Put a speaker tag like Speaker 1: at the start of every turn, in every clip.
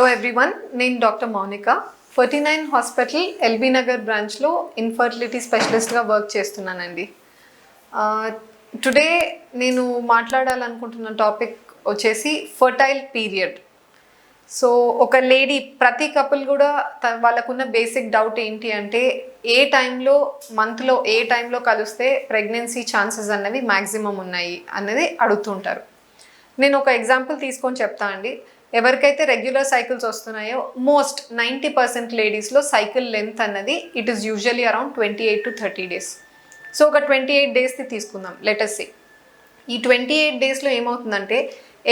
Speaker 1: Hello everyone, నేను doctor Mounika 49 hospital LB Nagar బ్రాంచ్లో infertility స్పెషలిస్ట్గా work చేస్తున్నానండి. టుడే నేను మాట్లాడాలనుకుంటున్న టాపిక్ వచ్చేసి ఫర్టైల్ పీరియడ్. సో ఒక లేడీ, ప్రతి కపుల్ కూడా వాళ్ళకున్న బేసిక్ డౌట్ ఏంటి అంటే ఏ టైంలో, మంత్లో ఏ టైంలో కలిస్తే ప్రెగ్నెన్సీ ఛాన్సెస్ అన్నవి మ్యాక్సిమం ఉన్నాయి అన్నది అడుగుతుంటారు. నేను ఒక ఎగ్జాంపుల్ తీసుకొని చెప్తా అండి. ఎవరికైతే రెగ్యులర్ సైకిల్స్ వస్తున్నాయో మోస్ట్ 90% లేడీస్లో సైకిల్ లెంత్ అన్నది it is usually around 28 to 30 days. So ఒక 28 డేస్ది తీసుకుందాం లెటస్ సే. ఈ 28 డేస్లో ఏమవుతుందంటే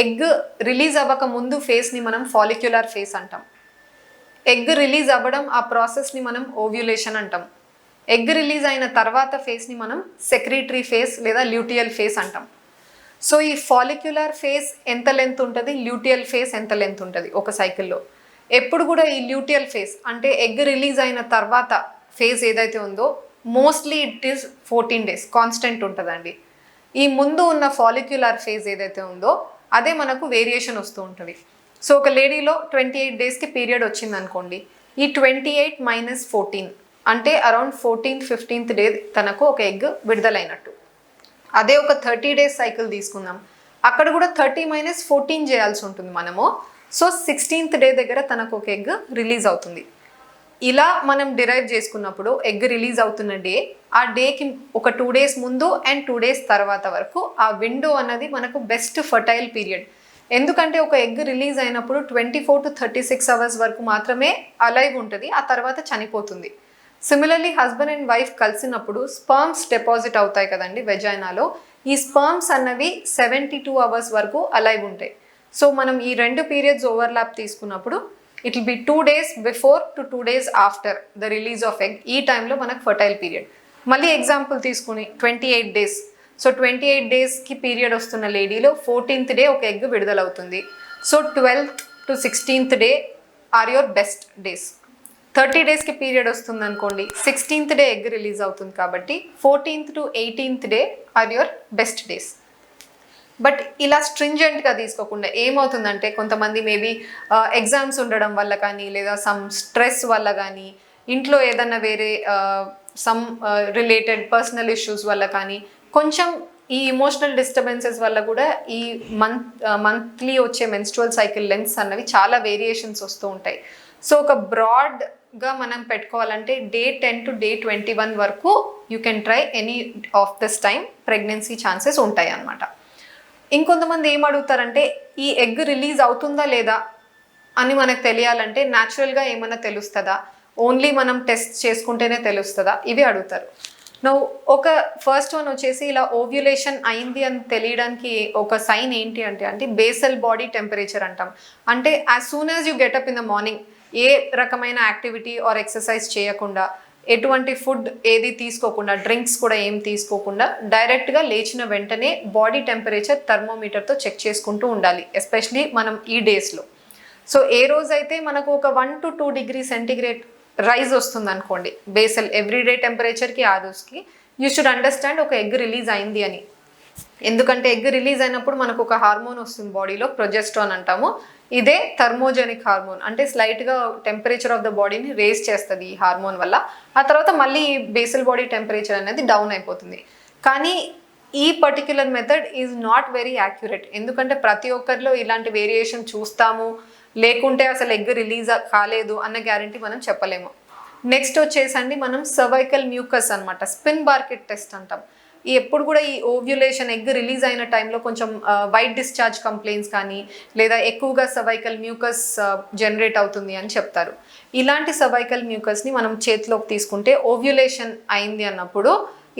Speaker 1: ఎగ్ రిలీజ్ అవ్వక ముందు ఫేస్ని మనం ఫాలిక్యులర్ ఫేస్ అంటాం. ఎగ్ రిలీజ్ అవ్వడం ఆ ప్రాసెస్ని మనం ఓవ్యులేషన్ అంటాం. ఎగ్ రిలీజ్ అయిన తర్వాత ఫేస్ని మనం సెక్రీటరీ ఫేస్ లేదా ల్యూటియల్ ఫేస్ అంటాం. సో ఈ ఫాలిక్యులర్ ఫేస్ ఎంత లెంత్ ఉంటుంది, ల్యూటియల్ ఫేస్ ఎంత లెంత్ ఉంటుంది ఒక సైకిల్లో. ఎప్పుడు కూడా ఈ ల్యూటియల్ ఫేస్ అంటే ఎగ్ రిలీజ్ అయిన తర్వాత ఫేజ్ ఏదైతే ఉందో mostly it is 14 days constant ఉంటుందండి. ఈ ముందు ఉన్న ఫాలిక్యులర్ ఫేజ్ ఏదైతే ఉందో అదే మనకు వేరియేషన్ వస్తూ ఉంటుంది. సో ఒక లేడీలో 28 డేస్కి పీరియడ్ వచ్చింది అనుకోండి, ఈ 28 - 14 అంటే అరౌండ్ 14th 15th డే తనకు ఒక ఎగ్ విడుదలైనట్టు. అదే ఒక 30 days సైకిల్ తీసుకుందాం, అక్కడ కూడా 30 - 14 చేయాల్సి ఉంటుంది మనము. సో 16th డే దగ్గర తనకు ఒక ఎగ్ రిలీజ్ అవుతుంది. ఇలా మనం డిరైవ్ చేసుకున్నప్పుడు ఎగ్ రిలీజ్ అవుతున్న డే, ఆ డేకి ఒక 2 days ముందు అండ్ 2 days తర్వాత వరకు ఆ విండో అన్నది మనకు బెస్ట్ ఫర్టైల్ పీరియడ్. ఎందుకంటే ఒక ఎగ్ రిలీజ్ అయినప్పుడు 24 to 36 hours వరకు మాత్రమే అలైవ్ ఉంటుంది, ఆ తర్వాత చనిపోతుంది. సిమిలర్లీ హస్బెండ్ అండ్ వైఫ్ కలిసినప్పుడు స్పర్మ్స్ డిపాజిట్ అవుతాయి కదండి వెజైనాలో. ఈ స్పర్మ్స్ అన్నవి 72 hours వరకు అలైవ్ ఉంటాయి. సో మనం ఈ రెండు పీరియడ్స్ ఓవర్లాప్ తీసుకున్నప్పుడు it will B 2 days before to 2 days after the release of egg. ఈ టైంలో మనకు ఫర్టైల్ పీరియడ్. మళ్ళీ ఎగ్జాంపుల్ తీసుకుని 28 days. సో 28 daysకి పీరియడ్ వస్తున్న లేడీలో 14th డే ఒక ఎగ్ విడుదలవుతుంది. So 12th to 16th day are your best days. 30 daysకి పీరియడ్ వస్తుంది అనుకోండి, 16th డే ఎగ్ రిలీజ్ అవుతుంది కాబట్టి 14th to 18th day are your best days. But ఇలా స్ట్రింజెంట్గా తీసుకోకుండా ఏమవుతుందంటే కొంతమంది మేబీ ఎగ్జామ్స్ ఉండడం వల్ల కానీ లేదా సమ్ స్ట్రెస్ వల్ల కానీ ఇంట్లో ఏదన్నా వేరే సమ్ రిలేటెడ్ పర్సనల్ ఇష్యూస్ వల్ల కానీ కొంచెం ఈ ఇమోషనల్ డిస్టర్బెన్సెస్ వల్ల కూడా ఈ మంత్లీ వచ్చే మెన్స్ట్రువల్ సైకిల్ లెంత్స్ అన్నవి చాలా వేరియేషన్స్ వస్తూ ఉంటాయి. సో ఒక బ్రాడ్గా మనం పెట్టుకోవాలంటే డే 10 to day 21 వరకు you can try any of this time pregnancy chances ఉంటాయి అన్నమాట. ఇంకొంతమంది ఏం అడుగుతారంటే ఈ ఎగ్ రిలీజ్ అవుతుందా లేదా అని మనకు తెలియాలంటే న్యాచురల్గా ఏమైనా తెలుస్తుందా, ఓన్లీ మనం టెస్ట్ చేసుకుంటేనే తెలుస్తుందా, ఇవి అడుగుతారు. నువ్వు ఒక ఫస్ట్ వన్ వచ్చేసి ఇలా ఓవ్యులేషన్ అయింది అని తెలియడానికి ఒక సైన్ ఏంటి అంటే బేసల్ బాడీ టెంపరేచర్ అంటాం. అంటే as soon as you get up in the morning ఏ రకమైన యాక్టివిటీ ఆర్ ఎక్సర్సైజ్ చేయకుండా, ఎటువంటి ఫుడ్ ఏది తీసుకోకుండా, డ్రింక్స్ కూడా ఏం తీసుకోకుండా డైరెక్ట్గా లేచిన వెంటనే బాడీ టెంపరేచర్ థర్మోమీటర్తో చెక్ చేసుకుంటూ ఉండాలి, ఎస్పెషలీ మనం ఈ డేస్లో. సో ఏ రోజైతే మనకు ఒక 1 to 2 degrees సెంటిగ్రేడ్ రైజ్ వస్తుంది అనుకోండి బేసల్ ఎవ్రీడే టెంపరేచర్కి, ఆ రోజుకి యూ షుడ్ అండర్స్టాండ్ ఒక ఎగ్ రిలీజ్ అయింది అని. ఎందుకంటే ఎగ్ రిలీజ్ అయినప్పుడు మనకు ఒక హార్మోన్ వస్తుంది బాడీలో, ప్రొజెస్ట్రాన్ అంటాము. ఇదే థర్మోజెనిక్ హార్మోన్, అంటే స్లైట్గా టెంపరేచర్ ఆఫ్ ద బాడీని రేజ్ చేస్తుంది ఈ హార్మోన్ వల్ల. ఆ తర్వాత మళ్ళీ బేసల్ బాడీ టెంపరేచర్ అనేది డౌన్ అయిపోతుంది. కానీ ఈ particular method is not very accurate, ఎందుకంటే ప్రతి ఒక్కరిలో ఇలాంటి వేరియేషన్ చూస్తాము, లేకుంటే అసలు ఎగ్ రిలీజ్ కాలేదు అన్న గ్యారంటీ మనం చెప్పలేము. నెక్స్ట్ వచ్చేసండి మనం సర్వైకల్ మ్యూకస్ అనమాట, స్పిన్ బార్కెట్ టెస్ట్ అంటాం. ఎప్పుడు కూడా ఈ ఓవ్యులేషన్ ఎగ్ రిలీజ్ అయిన టైంలో కొంచెం వైట్ డిశ్చార్జ్ కంప్లైంట్స్ కానీ లేదా ఎక్కువగా సర్వైకల్ మ్యూకస్ జనరేట్ అవుతుంది అని చెప్తారు. ఇలాంటి సర్వైకల్ మ్యూకస్ని మనం చేతిలోకి తీసుకుంటే ఓవ్యులేషన్ అయింది అన్నప్పుడు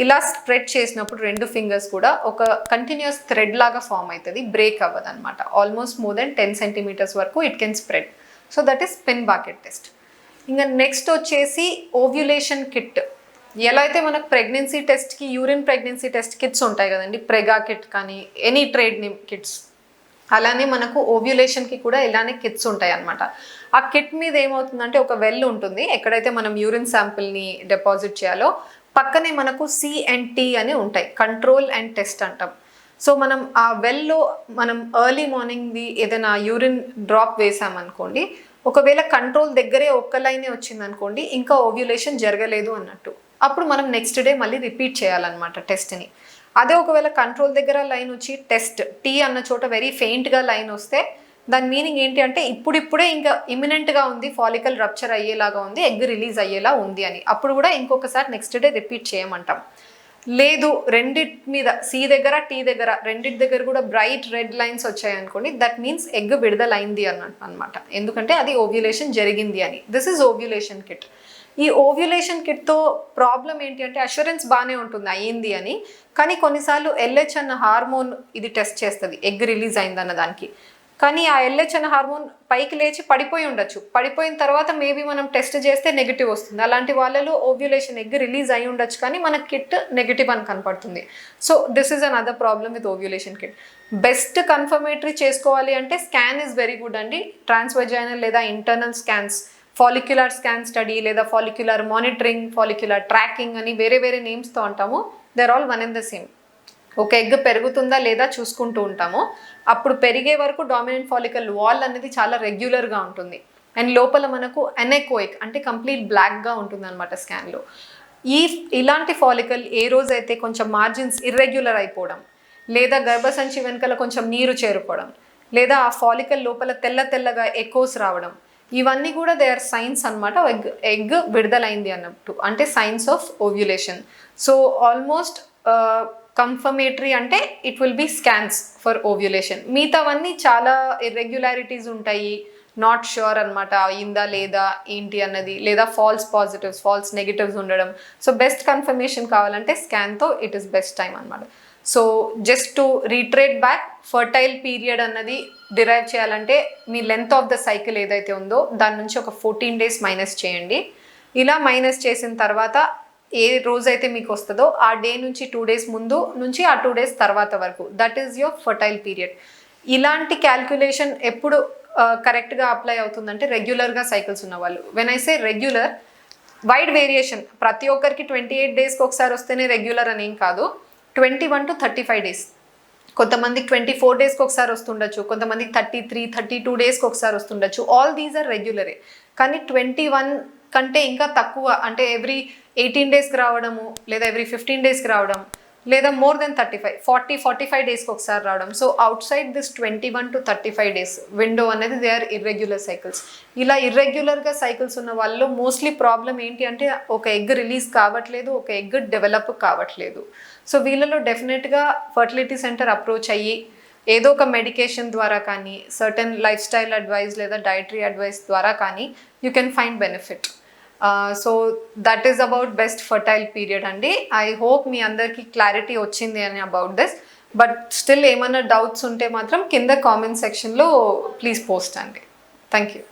Speaker 1: ఇలా స్ప్రెడ్ చేసినప్పుడు 2 fingers కూడా ఒక కంటిన్యూస్ థ్రెడ్ లాగా ఫామ్ అవుతుంది, బ్రేక్ అవ్వదు అనమాట. ఆల్మోస్ట్ మోర్ దెన్ 10 centimeters వరకు it can spread. So that is spin bucket test. ఇంకా నెక్స్ట్ వచ్చేసి ఓవ్యులేషన్ కిట్. ఎలా అయితే మనకు ప్రెగ్నెన్సీ టెస్ట్కి యూరిన్ ప్రెగ్నెన్సీ టెస్ట్ కిట్స్ ఉంటాయి కదండి, ప్రెగా కిట్ కానీ ఎనీ ట్రేడ్ నేమ్ కిట్స్, అలానే మనకు ఓవ్యులేషన్కి కూడా ఇలానే కిట్స్ ఉంటాయి అన్నమాట. ఆ కిట్ మీద ఏమవుతుందంటే ఒక వెల్ ఉంటుంది, ఎక్కడైతే మనం యూరిన్ శాంపిల్ని డిపాజిట్ చేయాలో పక్కనే మనకు C&T అని ఉంటాయి, కంట్రోల్ అండ్ టెస్ట్ అంటాం. సో మనం ఆ వెల్లో మనం ఎర్లీ మార్నింగ్ది ఏదైనా యూరిన్ డ్రాప్ వేసామనుకోండి, ఒకవేళ కంట్రోల్ దగ్గరే ఒక్క లైనే వచ్చింది అనుకోండి, ఇంకా ఓవ్యులేషన్ జరగలేదు అన్నట్టు. అప్పుడు మనం నెక్స్ట్ డే మళ్ళీ రిపీట్ చేయాలన్నమాట టెస్ట్ని. అదే ఒకవేళ కంట్రోల్ దగ్గర లైన్ వచ్చి టెస్ట్ టీ అన్న చోట వెరీ ఫెయింట్గా లైన్ వస్తే దాని మీనింగ్ ఏంటి అంటే ఇప్పుడిప్పుడే ఇంకా ఇమినెంట్గా ఉంది, ఫాలికల్ రప్చర్ అయ్యేలాగా ఉంది, ఎగ్ రిలీజ్ అయ్యేలా ఉంది అని. అప్పుడు కూడా ఇంకొకసారి నెక్స్ట్ డే రిపీట్ చేయమంటాం. లేదు రెండిట్ మీద సి దగ్గర టీ దగ్గర రెండిటి దగ్గర కూడా బ్రైట్ రెడ్ లైన్స్ వచ్చాయనుకోండి, దట్ మీన్స్ ఎగ్ విడుదలైంది అన్నట్టు అనమాట. ఎందుకంటే అది ఓవ్యులేషన్ జరిగింది అని. This is ovulation kit. ఈ ఓవ్యులేషన్ కిట్తో ప్రాబ్లం ఏంటి అంటే అష్యూరెన్స్ బాగానే ఉంటుంది అయ్యింది అని, కానీ కొన్నిసార్లు ఎల్హెచ్ అన్న హార్మోన్ ఇది టెస్ట్ చేస్తుంది ఎగ్ రిలీజ్ అయిందన్న దానికి. కానీ ఆ ఎల్హెచ్ అన్న హార్మోన్ పైకి లేచి పడిపోయి ఉండొచ్చు. పడిపోయిన తర్వాత మేబీ మనం టెస్ట్ చేస్తే నెగిటివ్ వస్తుంది. అలాంటి వాళ్ళలో ఓవ్యులేషన్ ఎగ్ రిలీజ్ అయి ఉండొచ్చు కానీ మన కిట్ నెగిటివ్ అని కనపడుతుంది. So this is another problem with ovulation kit. Best confirmatory చేసుకోవాలి అంటే స్కాన్ ఈజ్ వెరీ గుడ్ అండి. ట్రాన్స్వెజైనల్ లేదా internal scans, follicular scan study లేదా ఫాలిక్యులర్ మానిటరింగ్, ఫాలిక్యులర్ ట్రాకింగ్ అని వేరే వేరే నేమ్స్తో అంటాము. They are all one and the same. ఒక ఎగ్ పెరుగుతుందా లేదా చూసుకుంటూ ఉంటాము. అప్పుడు పెరిగే వరకు డామినెంట్ ఫాలికల్ వాల్ అనేది చాలా రెగ్యులర్గా ఉంటుంది అండ్ లోపల మనకు అనెకోయిక్ అంటే కంప్లీట్ బ్లాక్గా ఉంటుంది అనమాట స్కాన్లో. ఇలాంటి ఫాలికల్ ఏ రోజైతే కొంచెం మార్జిన్స్ ఇర్రెగ్యులర్ అయిపోవడం, లేదా గర్భసంచి వెనకాల కొంచెం నీరు చేరుకోవడం, లేదా ఆ ఫాలికల్ లోపల తెల్లగా ఎకోస్ రావడం, ఇవన్నీ కూడా దే ఆర్ సైన్స్ అనమాట ఎగ్ విడుదలైంది అన్నట్టు, అంటే signs of ovulation. So almost confirmatory అంటే it will be scans for ovulation. మిగతావన్నీ చాలా ఇర్రెగ్యులారిటీస్ ఉంటాయి, నాట్ ష్యూర్ అనమాట అయిందా లేదా ఏంటి అన్నది, లేదా ఫాల్స్ పాజిటివ్స్ ఫాల్స్ నెగిటివ్స్ ఉండడం. సో బెస్ట్ కన్ఫర్మేషన్ కావాలంటే స్కాన్తో ఇట్ ఈస్ బెస్ట్ టైం అనమాట. So just to retreat back, fertile period అన్నది డిరైవ్ చేయాలంటే మీ లెంత్ ఆఫ్ ద సైకిల్ ఏదైతే ఉందో దాని నుంచి ఒక 14 days మైనస్ చేయండి. ఇలా మైనస్ చేసిన తర్వాత ఏ రోజైతే మీకు వస్తుందో ఆ డే నుంచి 2 days ముందు నుంచి ఆ 2 days తర్వాత వరకు, that is your fertile period. ఇలాంటి క్యాల్కులేషన్ ఎప్పుడు కరెక్ట్గా అప్లై అవుతుందంటే రెగ్యులర్గా సైకిల్స్ ఉన్న వాళ్ళు. When I say regular, wide variation, ప్రతి ఒక్కరికి 28 daysకి ఒకసారి వస్తేనే రెగ్యులర్ అని ఏం కాదు. 21 to 35 days, కొంతమందికి 24 daysకి ఒకసారి వస్తుండొచ్చు, కొంతమందికి 33, 32 daysకి ఒకసారి వస్తుండొచ్చు. ఆల్ దీస్ ఆర్ రెగ్యులరే. కానీ 21 కంటే ఇంకా తక్కువ అంటే ఎవ్రీ 18 daysకి రావడము, లేదా ఎవ్రీ 15 daysకి రావడం, లేదా మోర్ దెన్ 35, 40, 45 daysకి ఒకసారి రావడం. So out side this 21 to 35 days window అనేది దే ఆర్ ఇర్రెగ్యులర్ సైకిల్స్. ఇలా ఇర్రెగ్యులర్గా సైకిల్స్ ఉన్న వాళ్ళలో మోస్ట్లీ ప్రాబ్లం ఏంటి అంటే ఒక ఎగ్ రిలీజ్ కావట్లేదు, ఒక ఎగ్ డెవలప్ కావట్లేదు. సో వీళ్ళలో డెఫినెట్గా ఫర్టిలిటీ సెంటర్ అప్రోచ్ అయ్యి ఏదో ఒక మెడికేషన్ ద్వారా కానీ, సర్టన్ లైఫ్ స్టైల్ అడ్వైస్ లేదా డైటరీ అడ్వైస్ ద్వారా కానీ you can find benefit. So that is about best fertile period అండి. ఐ హోప్ మీ అందరికీ క్లారిటీ వచ్చింది అని అబౌట్ దిస్. బట్ స్టిల్ ఏమైనా డౌట్స్ ఉంటే మాత్రం కింద కామెంట్ సెక్షన్లో ప్లీజ్ పోస్ట్ అండి. Thank you.